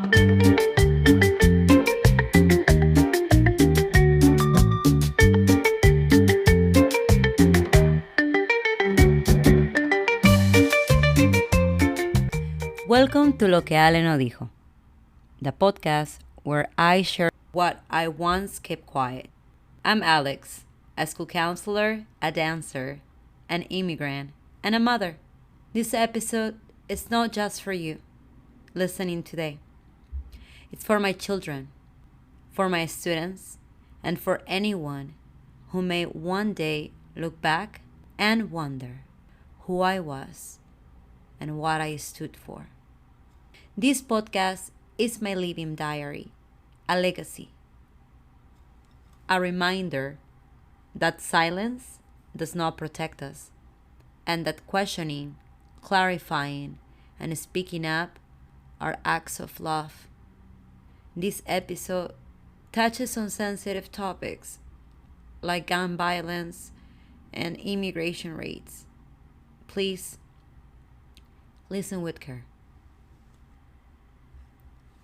Welcome to Lo que Ale no dijo, the podcast where I share what I once kept quiet. I'm Alex, a school counselor, a dancer, an immigrant, and a mother. This episode is not just for you listening today. It's for my children, for my students, and for anyone who may one day look back and wonder who I was and what I stood for. This podcast is my living diary, a legacy, a reminder that silence does not protect us, and that questioning, clarifying, and speaking up are acts of love. This episode touches on sensitive topics like gun violence and immigration rates. Please listen with care.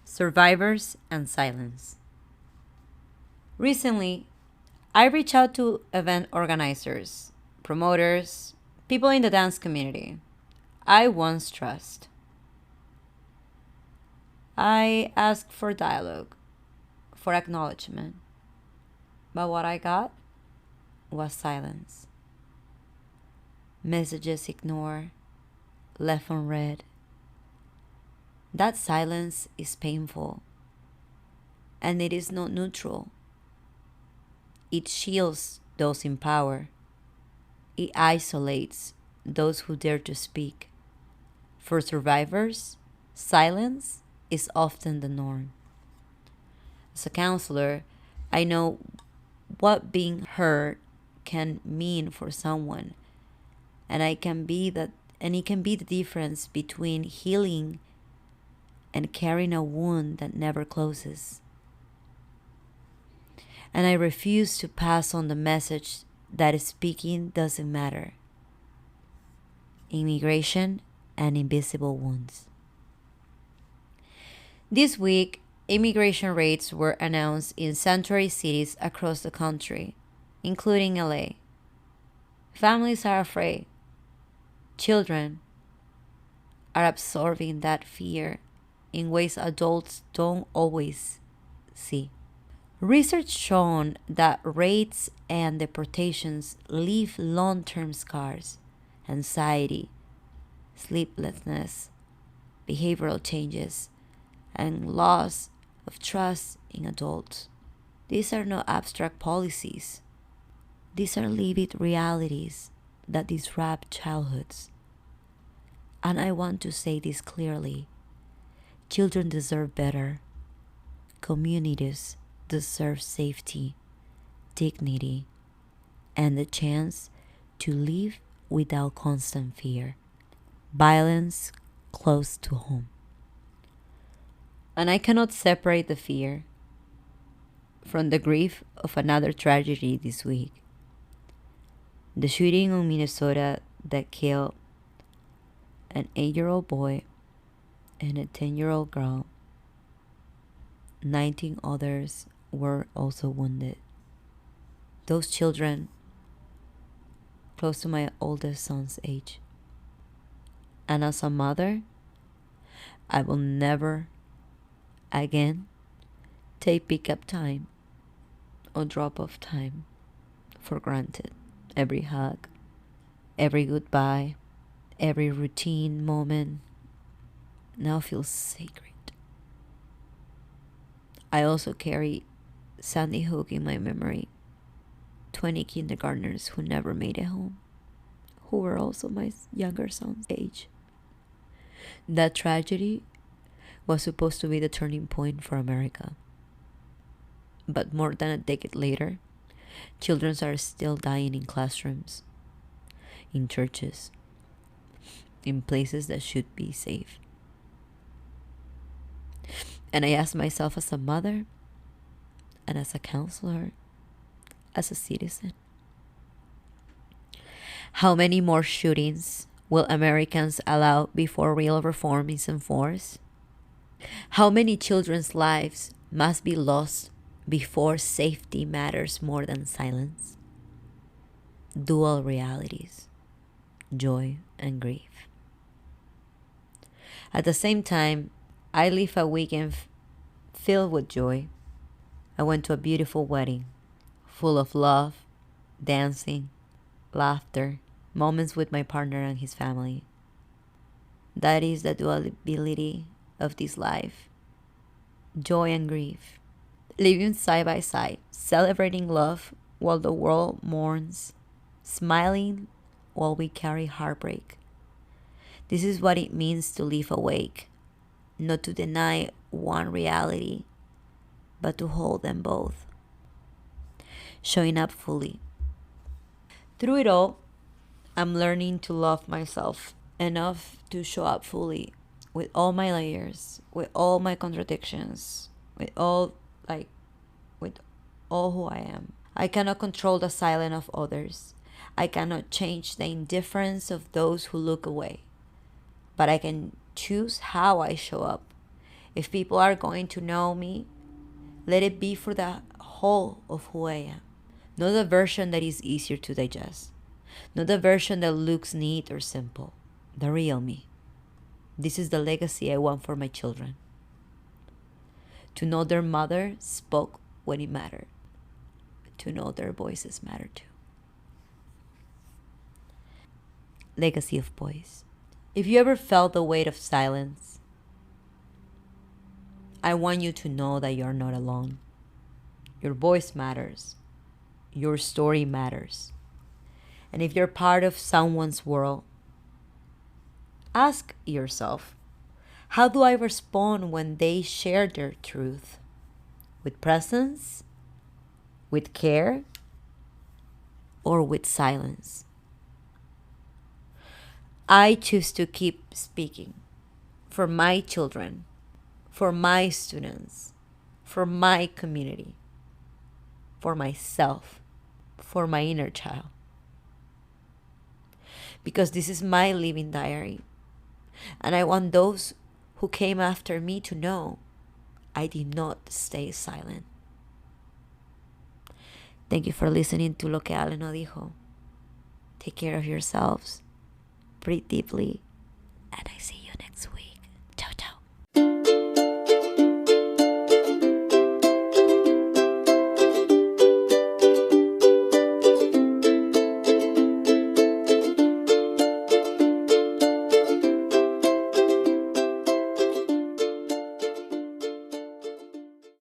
Survivors and silence. Recently, I reached out to event organizers, promoters, people in the dance community I once trust. I asked for dialogue, for acknowledgement, but what I got was silence. Messages ignored, left unread. That silence is painful, and it is not neutral. It shields those in power. It isolates those who dare to speak. For survivors, silence is often the norm. As a counselor, I know what being heard can mean for someone, and it can be the difference between healing and carrying a wound that never closes. And I refuse to pass on the message that speaking doesn't matter. Immigration and invisible wounds. This week, immigration rates were announced in sanctuary cities across the country, including LA. Families are afraid. Children are absorbing that fear in ways adults don't always see. Research shown that raids and deportations leave long-term scars, anxiety, sleeplessness, behavioral changes, and loss of trust in adults. These are not abstract policies. These are lived realities that disrupt childhoods. And I want to say this clearly. Children deserve better. Communities deserve safety, dignity, and the chance to live without constant fear. Violence close to home. And I cannot separate the fear from the grief of another tragedy this week. The shooting in Minnesota that killed an 8-year-old boy and a 10-year-old girl. 19 others were also wounded. Those children close to my oldest son's age. And as a mother, I will never again take pickup time or drop off time for granted. Every hug, every goodbye, every routine moment now feels sacred. I also carry Sandy Hook in my memory. 20 kindergartners who never made it home, who were also my younger son's age. That tragedy was supposed to be the turning point for America. But more than a decade later, children are still dying in classrooms, in churches, in places that should be safe. And I ask myself as a mother and as a counselor, as a citizen, how many more shootings will Americans allow before real reform is enforced? How many children's lives must be lost before safety matters more than silence? Dual realities, joy and grief. At the same time, I live a weekend filled with joy. I went to a beautiful wedding, full of love, dancing, laughter, moments with my partner and his family. That is the duality of this life, joy and grief, living side by side, celebrating love while the world mourns, smiling while we carry heartbreak. This is what it means to live awake, not to deny one reality, but to hold them both. Showing up fully. Through it all, I'm learning to love myself enough to show up fully with all my layers, with all my contradictions, like with all who I am. I cannot control the silence of others. I cannot change the indifference of those who look away. But I can choose how I show up. If people are going to know me, let it be for the whole of who I am. Not the version that is easier to digest. Not the version that looks neat or simple. The real me. This is the legacy I want for my children. To know their mother spoke when it mattered. To know their voices matter too. Legacy of boys. If you ever felt the weight of silence, I want you to know that you're not alone. Your voice matters. Your story matters. And if you're part of someone's world, ask yourself, how do I respond when they share their truth? With presence? With care? Or with silence? I choose to keep speaking for my children, for my students, for my community, for myself, for my inner child. Because this is my living diary. And I want those who came after me to know I did not stay silent. Thank you for listening to Lo que Ale no dijo. Take care of yourselves. Breathe deeply. And I see you.